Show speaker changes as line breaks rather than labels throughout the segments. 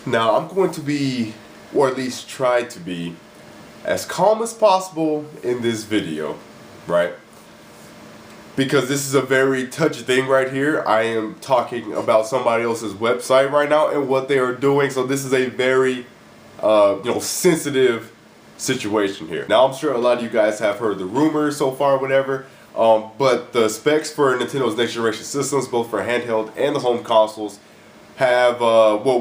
Now I'm going to be, or at least try to be, as calm as possible in this video, right? Because this is a very touchy thing right here. I am talking about somebody else's website right now and what they are doing, so this is a very sensitive situation here. Now I'm sure a lot of you guys have heard the rumors so far, whatever, but the specs for Nintendo's next generation systems, both for handheld and the home consoles, have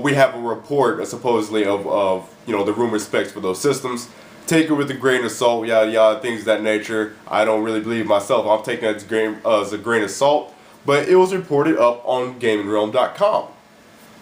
we have a report supposedly of the rumored specs for those systems. Take it with a grain of salt, yada yada, things of that nature. I don't really believe myself. I'm taking it as a grain of salt, but it was reported up on GaminRealm.com.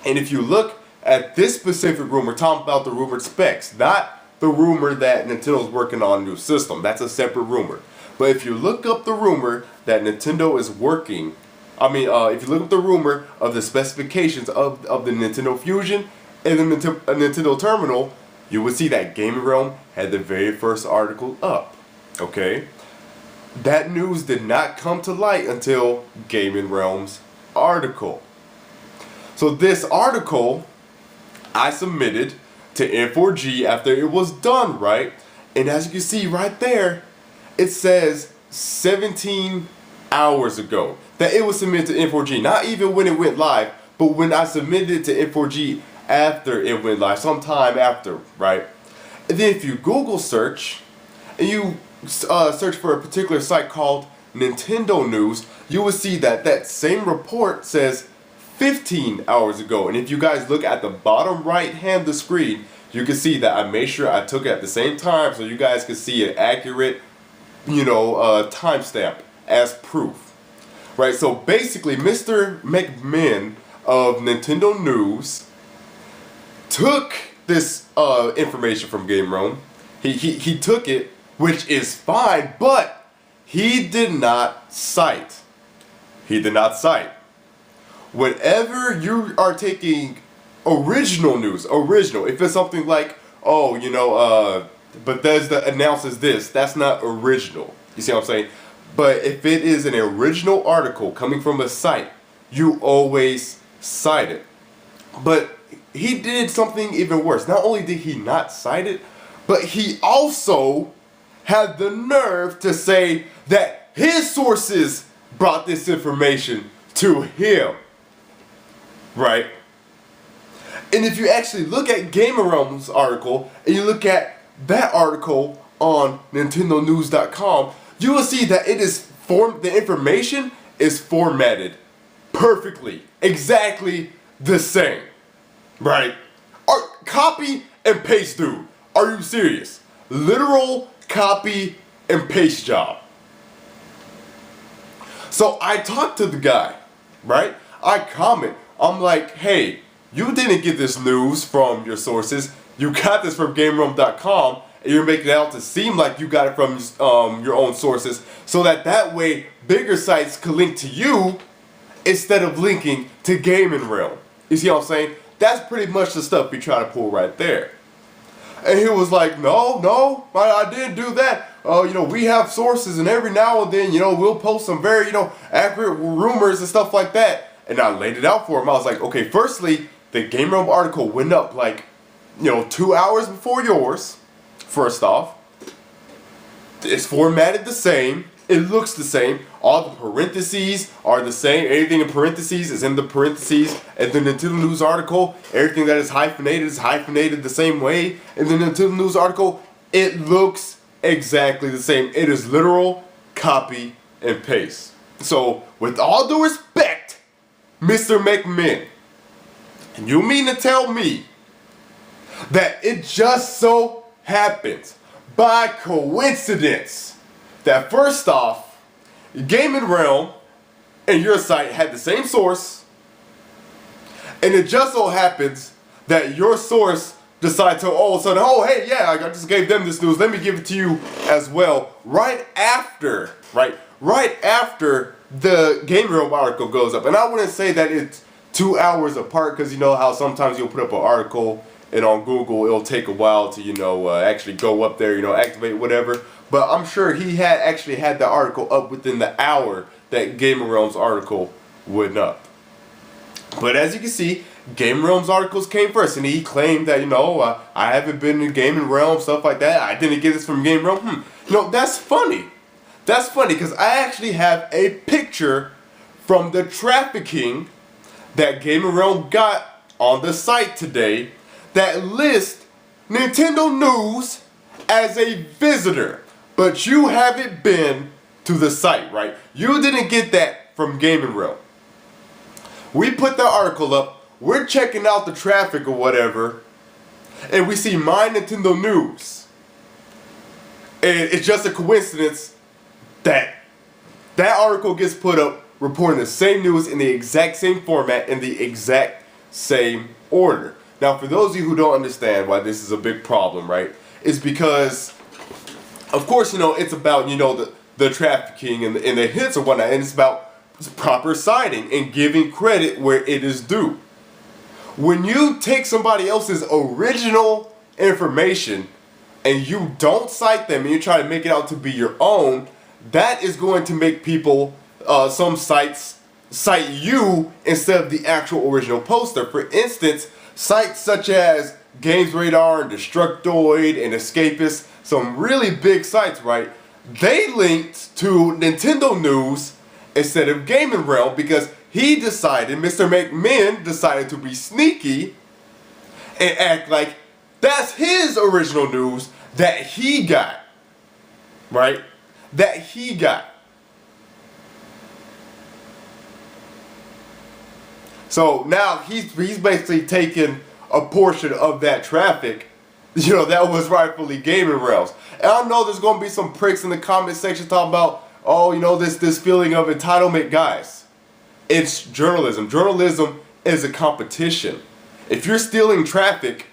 And if you look at this specific rumor, talking about the rumored specs, not the rumor that Nintendo's working on a new system. That's a separate rumor. But if you look up the rumor that Nintendo is working, if you look up the rumor of the specifications of the Nintendo Fusion and the Nintendo Terminal, you would see that GaminRealm had the very first article up. Okay? That news did not come to light until GaminRealm's article. So this article I submitted to N4G after it was done, right? And as you can see right there, it says 17 hours ago that it was submitted to N4G. Not even when it went live, but when I submitted it to N4G after it went live, sometime after, right? And then if you Google search, and you search for a particular site called NintendoNews, you will see that that same report says 15 hours ago. And if you guys look at the bottom right hand of the screen, you can see that I made sure I took it at the same time so you guys can see an accurate, timestamp as proof. Right, so basically Mr. McMahon of NintendoNews took this information from GaminRealm. He took it, which is fine, but he did not cite. He did not cite. Whenever you are taking original news, if it's something like, Bethesda announces this, that's not original. You see what I'm saying? But if it is an original article coming from a site, you always cite it. But he did something even worse. Not only did he not cite it, but he also had the nerve to say that his sources brought this information to him. Right? And if you actually look at GaminRealm's article, and you look at that article on NintendoNews.com, you will see that the information is formatted perfectly, exactly the same. Right? Copy and paste, dude. Are you serious? Literal copy and paste job. So I talked to the guy, right? I comment. I'm like, hey, you didn't get this news from your sources. You got this from GaminRealm.com, and you're making it out to seem like you got it from your own sources, so that way bigger sites could link to you instead of linking to GaminRealm. You see what I'm saying? That's pretty much the stuff we try to pull right there. And he was like, no, I didn't do that. We have sources, and every now and then, we'll post some very, accurate rumors and stuff like that. And I laid it out for him. I was like, okay, firstly, the GaminRealm article went up 2 hours before yours, first off. It's formatted the same. It looks the same. All the parentheses are the same. Anything in parentheses is in the parentheses. And the Nintendo News article, everything that is hyphenated the same way. In the Nintendo News article, it looks exactly the same. It is literal copy and paste. So, with all due respect, Mr. McMahon, you mean to tell me that it just so happens, by coincidence, that first off, GaminRealm and your site had the same source, and it just so happens that your source decided to all of a sudden, I just gave them this news, let me give it to you as well, right after the GaminRealm article goes up. And I wouldn't say that it's 2 hours apart, because you know how sometimes you'll put up an article and on Google it'll take a while to actually go up there, activate whatever. But I'm sure he actually had the article up within the hour that GaminRealm's article went up. But as you can see, GaminRealm's articles came first, and he claimed that, I haven't been in GaminRealm, stuff like that. I didn't get this from GaminRealm. That's funny. That's funny, because I actually have a picture from the trafficking that GaminRealm got on the site today that lists NintendoNews as a visitor. But you haven't been to the site, right? You didn't get that from GaminRealm. We put the article up, we're checking out the traffic or whatever, and we see My NintendoNews. And it's just a coincidence that that article gets put up reporting the same news in the exact same format, in the exact same order. Now, for those of you who don't understand why this is a big problem, right, it's because, of course, it's about, the trafficking and the hits or whatnot, and it's about proper citing and giving credit where it is due. When you take somebody else's original information and you don't cite them and you try to make it out to be your own, that is going to make people, some sites, cite you instead of the actual original poster. For instance, sites such as GamesRadar and Destructoid and Escapist, some really big sites, right? They linked to NintendoNews instead of GaminRealm because Mr. McMahon decided to be sneaky and act like that's his original news that he got, right? That he got. So now he's basically taken a portion of that traffic, that was rightfully GaminRealm's. And I know there's going to be some pricks in the comment section talking about, this feeling of entitlement. Guys, it's journalism. Journalism is a competition. If you're stealing traffic,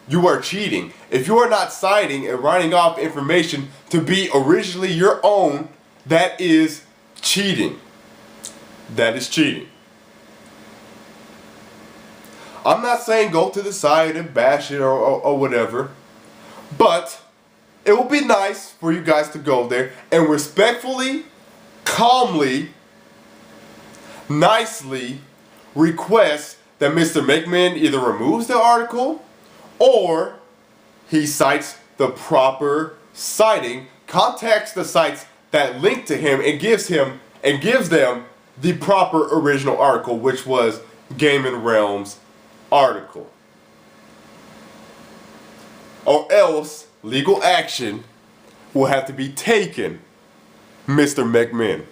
you are cheating. If you are not citing and writing off information to be originally your own, that is cheating. That is cheating. I'm not saying go to the site and bash it or whatever, but it would be nice for you guys to go there and respectfully, calmly, nicely request that Mr. McMahon either removes the article or he cites the proper citing, contacts the sites that link to him and gives them the proper original article, which was GaminRealm's article. Or else legal action will have to be taken, Mr. McMahon.